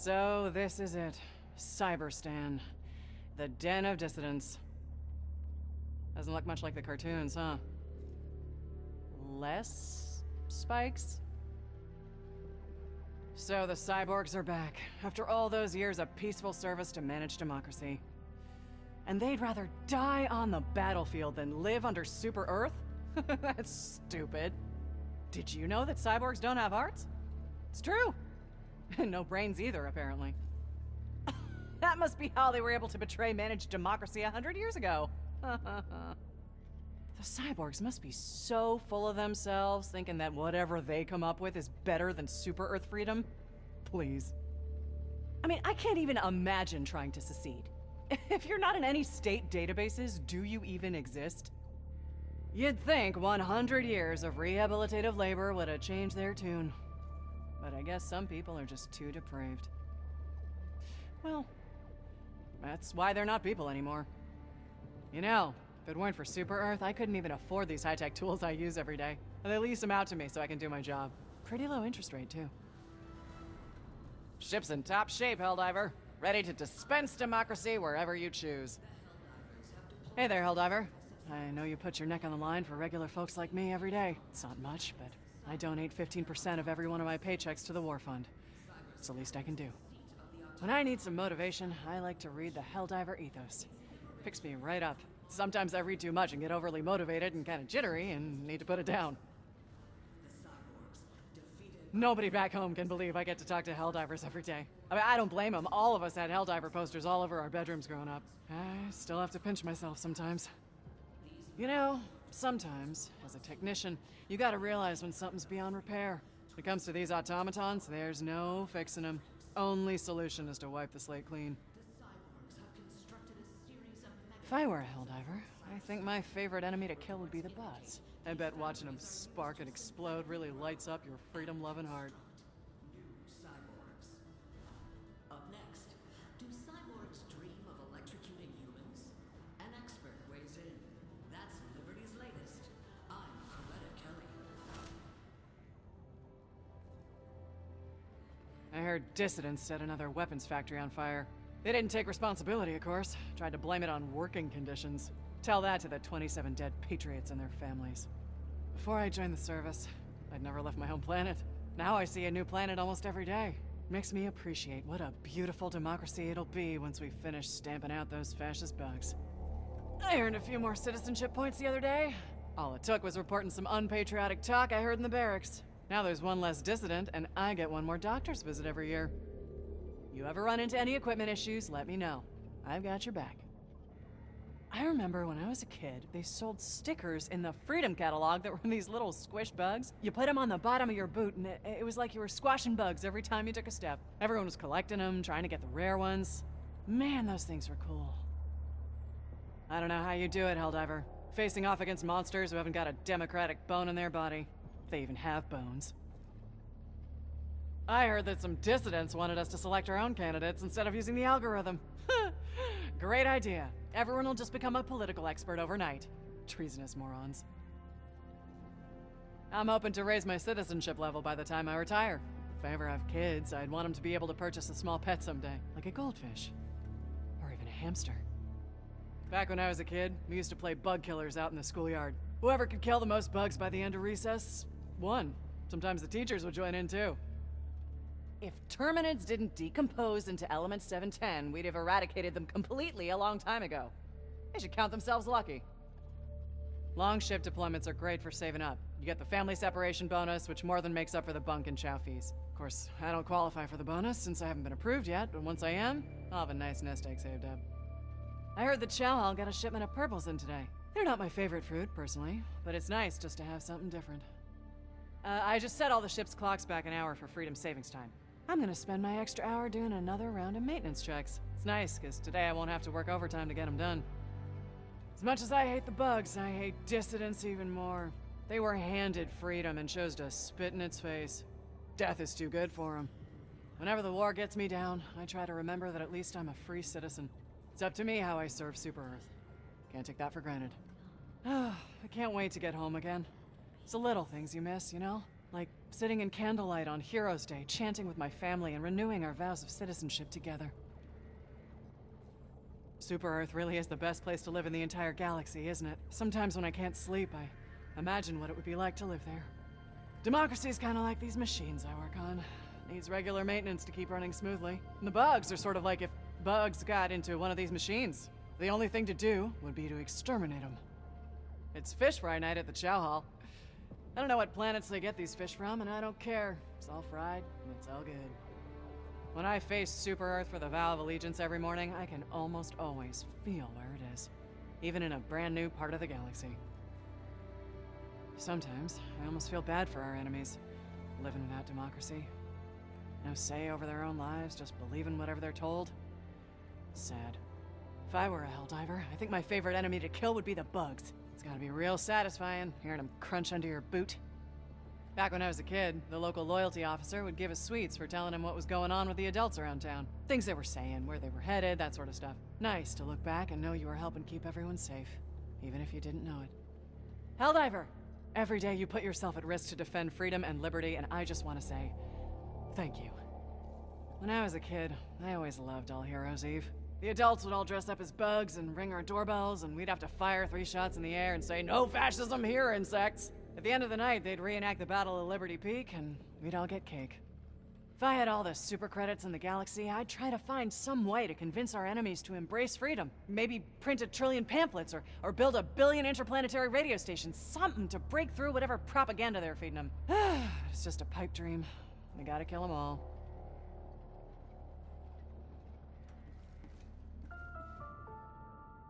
So this is it. Cyberstan. The den of dissidents. Doesn't look much like the cartoons, huh? Less spikes? So the cyborgs are back, after all those years of peaceful service to managed democracy. And they'd rather die on the battlefield than live under Super Earth? That's stupid. Did you know that cyborgs don't have hearts? It's true. No brains either, apparently. That must be how they were able to betray managed democracy 100 years ago. The cyborgs must be so full of themselves, thinking that whatever they come up with is better than Super Earth freedom. Please. I mean, I can't even imagine trying to secede. If you're not in any state databases, do you even exist? You'd think 100 years of rehabilitative labor would have changed their tune. But I guess some people are just too depraved. Well, that's why they're not people anymore. You know, if it weren't for Super Earth, I couldn't even afford these high-tech tools I use every day. And they lease them out to me so I can do my job. Pretty low interest rate, too. Ship's in top shape, Helldiver. Ready to dispense democracy wherever you choose. Hey there, Helldiver. I know you put your neck on the line for regular folks like me every day. It's not much, but I donate 15% of every one of my paychecks to the war fund. It's the least I can do. When I need some motivation, I like to read the Helldiver ethos. Picks me right up. Sometimes I read too much and get overly motivated and kind of jittery and need to put it down. Nobody back home can believe I get to talk to Helldivers every day. I mean, I don't blame them. All of us had Helldiver posters all over our bedrooms growing up. I still have to pinch myself sometimes. You know, sometimes, as a technician, you gotta realize when something's beyond repair. When it comes to these automatons, there's no fixing them. Only solution is to wipe the slate clean. If I were a Helldiver, I think my favorite enemy to kill would be the bots. I bet watching them spark and explode really lights up your freedom-loving heart. New cyborgs. Up next, do cyborgs dream of electrocuting humans? An expert weighs in. That's Liberty's latest. I'm Coretta Kelly. I heard dissidents set another weapons factory on fire. They didn't take responsibility, of course. Tried to blame it on working conditions. Tell that to the 27 dead patriots and their families. Before I joined the service, I'd never left my home planet. Now I see a new planet almost every day. Makes me appreciate what a beautiful democracy it'll be once we finish stamping out those fascist bugs. I earned a few more citizenship points the other day. All it took was reporting some unpatriotic talk I heard in the barracks. Now there's one less dissident, and I get one more doctor's visit every year. You ever run into any equipment issues, let me know. I've got your back. I remember when I was a kid, they sold stickers in the Freedom catalog that were these little squish bugs. You put them on the bottom of your boot, and it was like you were squashing bugs every time you took a step. Everyone was collecting them, trying to get the rare ones. Man, those things were cool. I don't know how you do it, Helldiver. Facing off against monsters who haven't got a democratic bone in their body. If they even have bones. I heard that some dissidents wanted us to select our own candidates instead of using the algorithm. Great idea. Everyone will just become a political expert overnight. Treasonous morons. I'm hoping to raise my citizenship level by the time I retire. If I ever have kids, I'd want them to be able to purchase a small pet someday, like a goldfish. Or even a hamster. Back when I was a kid, we used to play bug killers out in the schoolyard. Whoever could kill the most bugs by the end of recess, won. Sometimes the teachers would join in too. If terminids didn't decompose into element 710, we'd have eradicated them completely a long time ago. They should count themselves lucky. Long shift deployments are great for saving up. You get the family separation bonus, which more than makes up for the bunk and chow fees. Of course, I don't qualify for the bonus since I haven't been approved yet, but once I am, I'll have a nice nest egg saved up. I heard the chow hall got a shipment of purples in today. They're not my favorite fruit, personally, but it's nice just to have something different. I just set all the ship's clocks back an hour for freedom savings time. I'm gonna spend my extra hour doing another round of maintenance checks. It's nice, because today I won't have to work overtime to get them done. As much as I hate the bugs, I hate dissidents even more. They were handed freedom and chose to spit in its face. Death is too good for them. Whenever the war gets me down, I try to remember that at least I'm a free citizen. It's up to me how I serve Super Earth. Can't take that for granted. I can't wait to get home again. It's the little things you miss, you know? Like sitting in candlelight on Heroes Day, chanting with my family and renewing our vows of citizenship together. Super Earth really is the best place to live in the entire galaxy, isn't it? Sometimes when I can't sleep, I imagine what it would be like to live there. Democracy is kind of like these machines I work on. Needs regular maintenance to keep running smoothly. And the bugs are sort of like if bugs got into one of these machines. The only thing to do would be to exterminate them. It's fish fry night at the chow hall. I don't know what planets they get these fish from, and I don't care. It's all fried, and it's all good. When I face Super Earth for the vow of allegiance every morning, I can almost always feel where it is. Even in a brand new part of the galaxy. Sometimes, I almost feel bad for our enemies. Living without democracy. No say over their own lives, just believing whatever they're told. Sad. If I were a Helldiver, I think my favorite enemy to kill would be the bugs. It's gotta be real satisfying, hearing them crunch under your boot. Back when I was a kid, the local loyalty officer would give us sweets for telling him what was going on with the adults around town. Things they were saying, where they were headed, that sort of stuff. Nice to look back and know you were helping keep everyone safe, even if you didn't know it. Helldiver! Every day you put yourself at risk to defend freedom and liberty, and I just want to say, thank you. When I was a kid, I always loved All Heroes Eve. The adults would all dress up as bugs and ring our doorbells, and we'd have to fire 3 shots in the air and say, "No fascism here, insects!" At the end of the night, they'd reenact the Battle of Liberty Peak, and we'd all get cake. If I had all the super credits in the galaxy, I'd try to find some way to convince our enemies to embrace freedom. Maybe print 1 trillion pamphlets, or build 1 billion interplanetary radio stations. Something to break through whatever propaganda they're feeding them. It's just a pipe dream. We gotta kill them all.